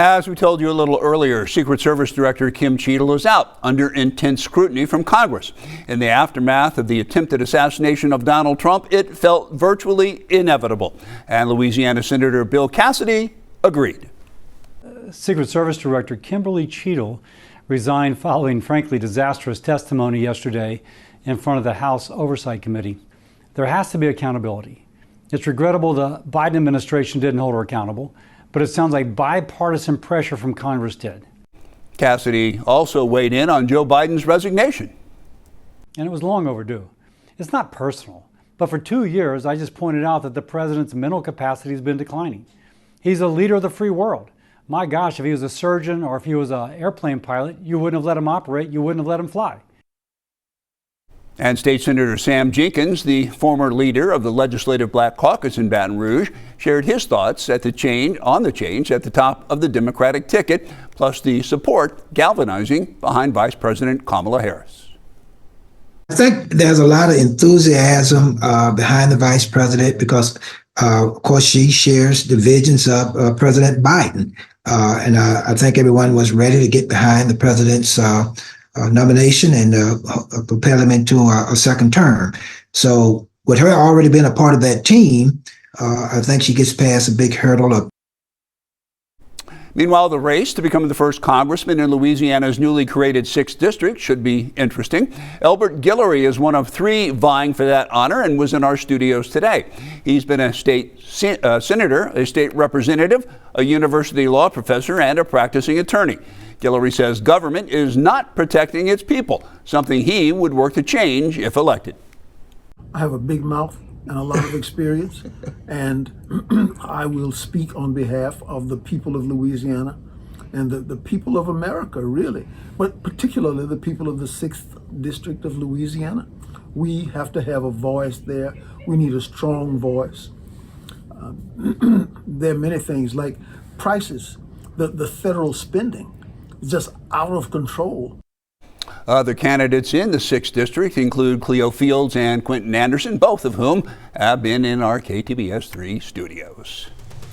As we told you a little earlier, Secret Service Director Kim Cheadle is out under intense scrutiny from Congress. In the aftermath of the attempted assassination of Donald Trump, it felt virtually inevitable. And Louisiana Senator Bill Cassidy agreed. Secret Service Director Kimberly Cheadle resigned following, frankly, disastrous testimony yesterday in front of the House Oversight Committee. There has to be accountability. It's regrettable the Biden administration didn't hold her accountable, but it sounds like bipartisan pressure from Congress did. Cassidy also weighed in on Joe Biden's resignation. And it was long overdue. It's not personal, but for 2 years, I just pointed out that the president's mental capacity has been declining. He's a leader of the free world. My gosh, if he was a surgeon or if he was an airplane pilot, you wouldn't have let him operate, you wouldn't have let him fly. And State Senator Sam Jenkins, the former leader of the Legislative Black Caucus in Baton Rouge, shared his thoughts on the change at the top of the Democratic ticket, plus the support galvanizing behind Vice President Kamala Harris. I think there's a lot of enthusiasm behind the vice president because, of course, she shares the visions of President Biden. And I think everyone was ready to get behind the president's nomination and propel him into a second term. So with her already being a part of that team, I think she gets past a big hurdle. Meanwhile, the race to become the first congressman in Louisiana's newly created 6th district should be interesting. Elbert Guillory is one of 3 vying for that honor and was in our studios today. He's been a state senator, a state representative, a university law professor, and a practicing attorney. Guillory says government is not protecting its people, something he would work to change if elected. I have a big mouth and a lot of experience, and I will speak on behalf of the people of Louisiana and the people of America, really, but particularly the people of the 6th District of Louisiana. We have to have a voice there. We need a strong voice. There are many things like prices, the federal spending is just out of control. Other candidates in the 6th District include Cleo Fields and Quentin Anderson, both of whom have been in our KTBS 3 studios.